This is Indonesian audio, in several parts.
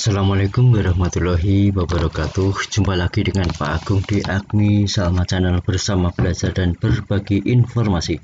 Assalamualaikum warahmatullahi wabarakatuh. Jumpa lagi dengan Pak Agung di Agni Salma Channel bersama belajar dan berbagi informasi.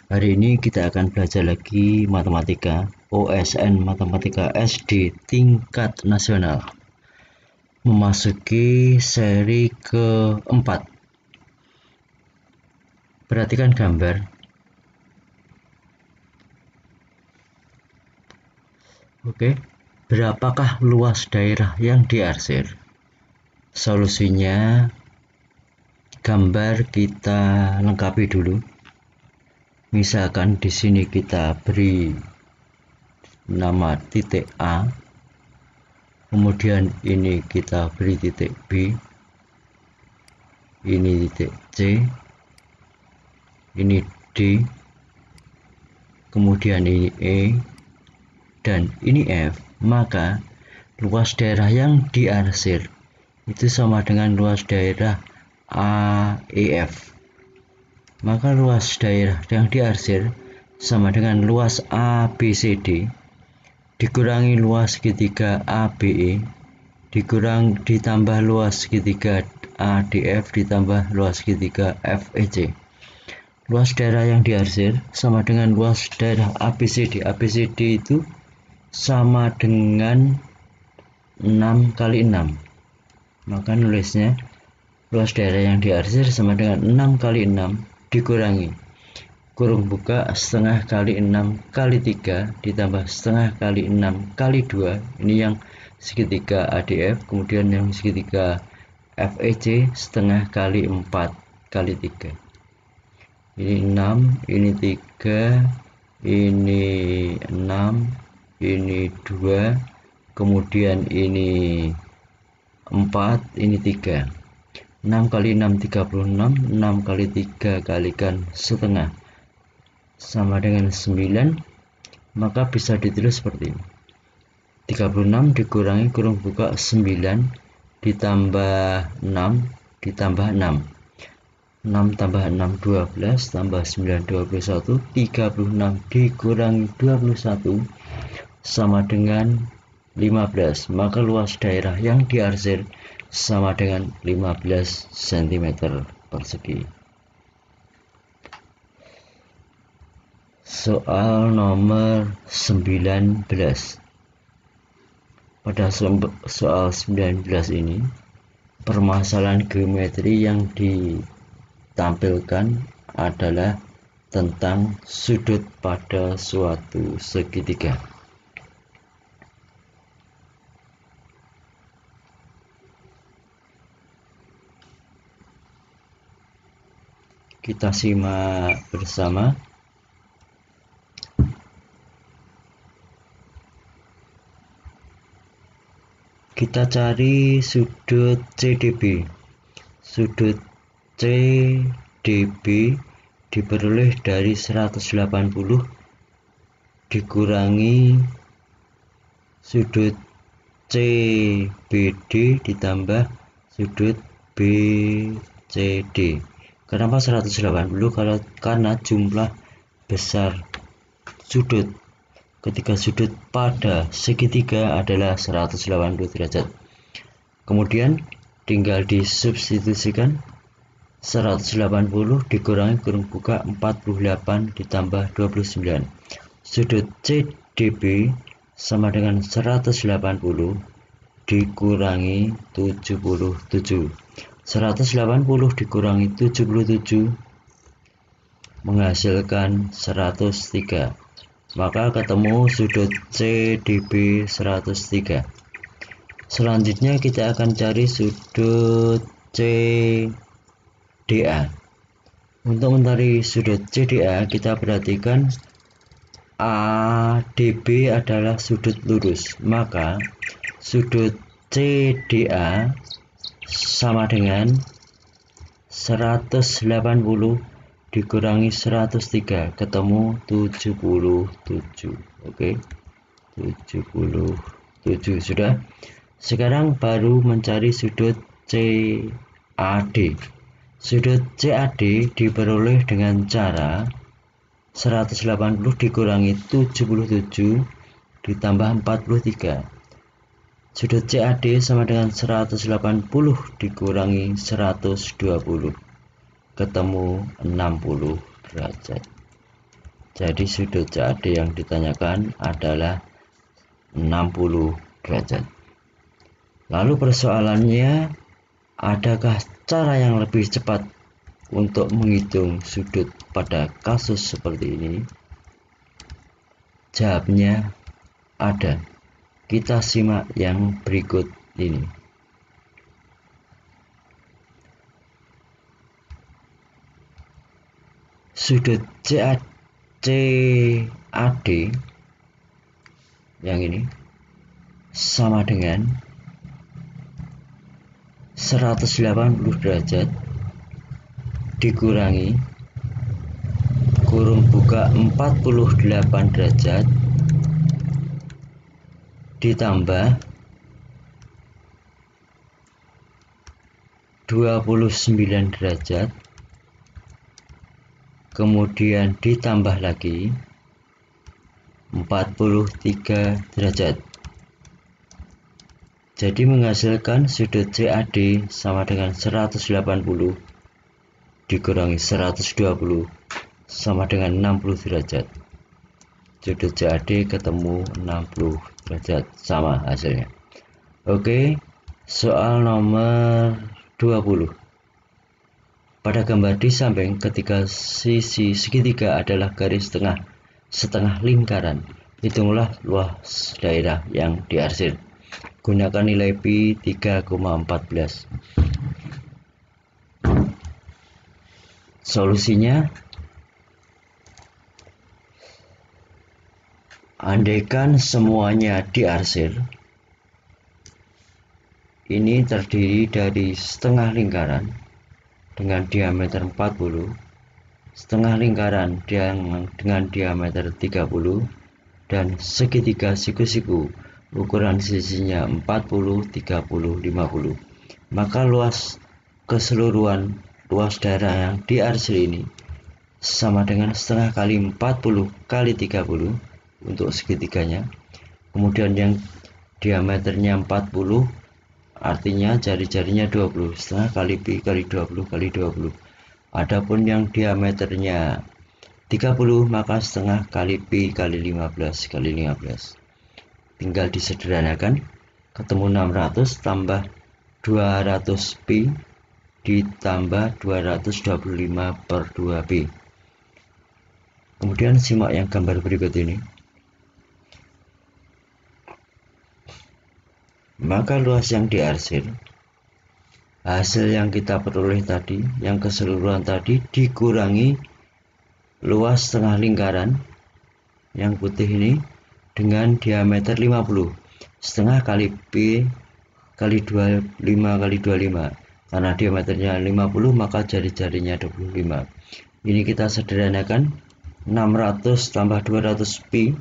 Hari ini kita akan belajar lagi matematika OSN Matematika SD tingkat nasional. Memasuki seri keempat. Perhatikan gambar. Oke. Berapakah luas daerah yang diarsir? Solusinya gambar kita lengkapi dulu. Misalkan di sini kita beri nama titik A, kemudian ini kita beri titik B, ini titik C, ini D, kemudian ini E, dan ini F. Maka luas daerah yang diarsir itu sama dengan luas daerah AEF. Maka luas daerah yang diarsir sama dengan luas ABCD dikurangi luas segitiga ABE ditambah luas segitiga ADF ditambah luas segitiga FEC. Luas daerah yang diarsir sama dengan luas daerah ABCD. ABCD itu sama dengan 6 kali 6. Maka nulisnya luas daerah yang diarsir sama dengan 6 kali 6 dikurangi kurung buka setengah kali 6 kali 3 ditambah setengah kali 6 kali 2. Ini yang segitiga ADF, kemudian yang segitiga FEC setengah kali 4 kali 3. Ini 6, ini 3, ini 6, ini 2, kemudian ini 4, ini 3. 6 kali 6 36, 6 kali 3 kalikan setengah sama dengan 9. Maka bisa ditulis seperti ini. 36 dikurangi kurung buka 9 ditambah 6 ditambah 6. 6 tambah 6 12 tambah 9 21. 36 dikurangi 21 sama dengan 15. Maka luas daerah yang diarsir sama dengan 15 cm persegi. Soal nomor 19. Pada soal 19 ini permasalahan geometri yang ditampilkan adalah tentang sudut pada suatu segitiga. Kita simak bersama. Kita cari sudut CDB. Sudut CDB diperoleh dari 180 dikurangi sudut CBD ditambah sudut BCD. Kenapa 180? Karena jumlah besar sudut ketika sudut pada segitiga adalah 180 derajat. Kemudian tinggal disubstitusikan. 180 dikurangi kurung buka 48 ditambah 29. Sudut CDB sama dengan 180 dikurangi 77. 180 dikurangi 77 menghasilkan 103. Maka ketemu sudut CDB 103. Selanjutnya kita akan cari sudut CDA. Untuk mencari sudut CDA kita perhatikan ADB adalah sudut lurus. Maka sudut CDA sama dengan 180 dikurangi 103 ketemu 77. Oke. 77 sudah. Sekarang baru mencari sudut CAD. Sudut CAD diperoleh dengan cara 180 dikurangi 77 ditambah 43. Sudut CAD sama dengan 180 dikurangi 120, ketemu 60 derajat. Jadi sudut CAD yang ditanyakan adalah 60 derajat. Lalu persoalannya, adakah cara yang lebih cepat untuk menghitung sudut pada kasus seperti ini? Jawabnya ada. Kita simak yang berikut ini. Sudut CAD yang ini sama dengan 180 derajat dikurangi kurung buka 48 derajat ditambah 29 derajat, kemudian ditambah lagi 43 derajat. Jadi menghasilkan sudut CAD sama dengan 180 dikurangi 120 sama dengan 60 derajat. Sudut CAD ketemu 60 derajat, sama hasilnya. Oke, soal nomor 20. Pada gambar di samping, ketika sisi segitiga adalah garis tengah setengah lingkaran, hitunglah luas daerah yang diarsir. Gunakan nilai pi 3,14. Solusinya, andaikan semuanya diarsir, ini terdiri dari setengah lingkaran dengan diameter 40, setengah lingkaran dengan diameter 30, dan segitiga siku-siku ukuran sisinya 40, 30, 50. Maka luas keseluruhan luas daerah yang diarsir ini sama dengan setengah kali 40 kali 30 untuk segitiganya. Kemudian yang diameternya 40 artinya jari-jarinya 20, setengah kali pi kali 20 kali 20. Adapun yang diameternya 30 maka setengah kali pi kali 15 kali 15. Tinggal disederhanakan, ketemu 600 tambah 200 pi ditambah 225 per 2 pi. Kemudian simak yang gambar berikut ini. Maka luas yang diarsir, hasil yang kita peroleh tadi, yang keseluruhan tadi dikurangi luas setengah lingkaran yang putih ini dengan diameter 50, setengah kali pi kali 25 kali 25. Karena diameternya 50 maka jari-jarinya 25. Ini kita sederhanakan, 600 tambah 200 pi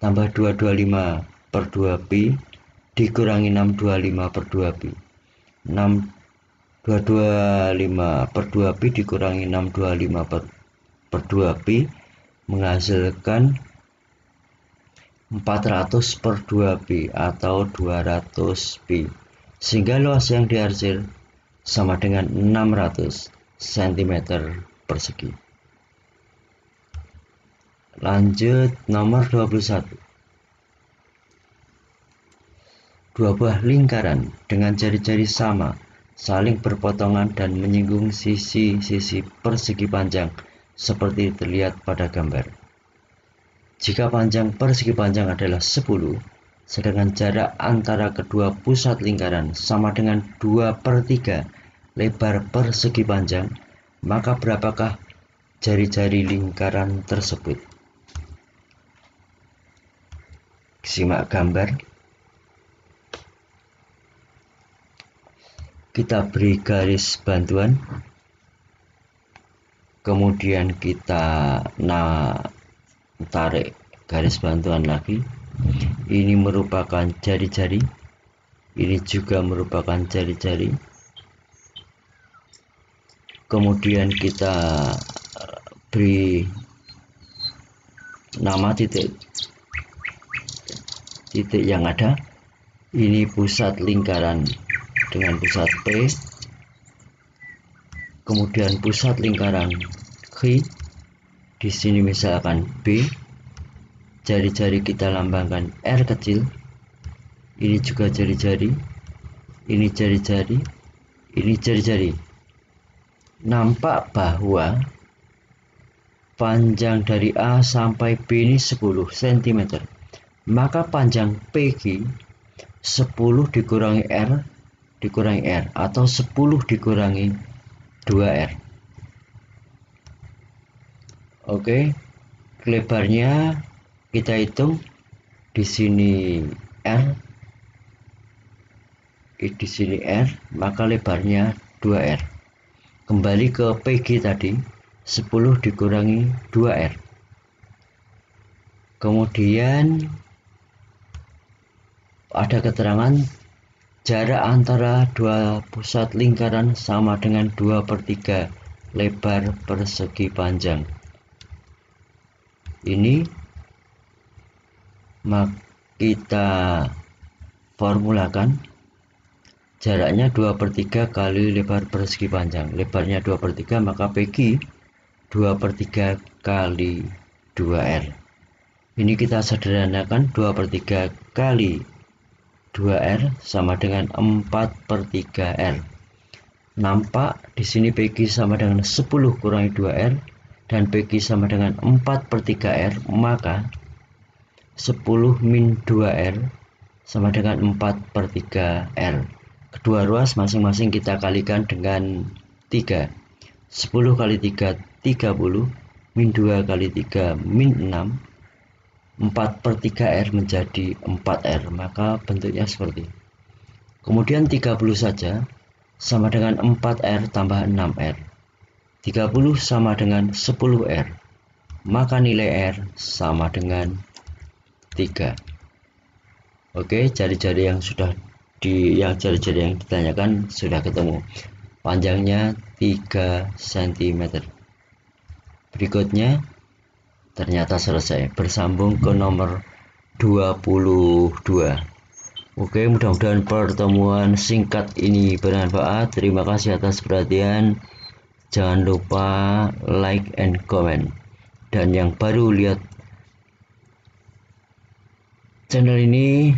tambah 225 per 2 pi dikurangi 625 per 2 pi. 225 per 2 pi dikurangi 625 per 2 pi menghasilkan 400 per 2 pi atau 200 pi. Sehingga luas yang diarsir sama dengan 600 cm persegi. Lanjut nomor 21. Dua buah lingkaran dengan jari-jari sama saling berpotongan dan menyinggung sisi-sisi persegi panjang seperti terlihat pada gambar. Jika panjang persegi panjang adalah 10, sedangkan jarak antara kedua pusat lingkaran sama dengan 2/3 lebar persegi panjang, maka berapakah jari-jari lingkaran tersebut? Simak gambar. Kita beri garis bantuan, kemudian kita tarik garis bantuan lagi. Ini merupakan jari-jari, ini juga merupakan jari-jari. Kemudian kita beri nama titik yang ada. Ini pusat lingkaran dengan pusat P, kemudian pusat lingkaran Q. Di sini misalkan B, jari-jari kita lambangkan R kecil. Ini juga jari-jari, ini jari-jari, ini jari-jari. Nampak bahwa panjang dari A sampai B ini 10 cm. Maka panjang PQ 10 dikurangi R dikurangi R atau 10 dikurangi 2R. Oke, lebarnya kita hitung. Di sini R, di sini R, maka lebarnya 2R. Kembali ke PG tadi, 10 dikurangi 2R. Kemudian ada keterangan jarak antara dua pusat lingkaran sama dengan 2/3 lebar persegi panjang. Ini kita formulakan jaraknya 2/3 kali lebar persegi panjang. Lebarnya 2/3, maka PG 2/3 kali 2R. Ini kita sederhanakan, 2/3 kali 2R sama dengan 4/3R. Nampak di sini PG sama dengan 10 kurangi 2R dan PG sama dengan 4/3R, maka 10 min 2R sama dengan 4/3R. Kedua ruas masing-masing kita kalikan dengan 3. 10 kali 3 30, min 2 kali 3 min 6, 4/3R menjadi 4R, maka bentuknya seperti. Kemudian 30 saja sama dengan 4R tambah 6R. 30 sama dengan 10R, maka nilai R sama dengan 3. Oke, jari-jari yang jari-jari yang ditanyakan sudah ketemu. Panjangnya 3 cm. Berikutnya ternyata selesai. Bersambung ke nomor 22. Oke, mudah-mudahan pertemuan singkat ini bermanfaat. Terima kasih atas perhatian. Jangan lupa like and comment. Dan yang baru lihat channel ini,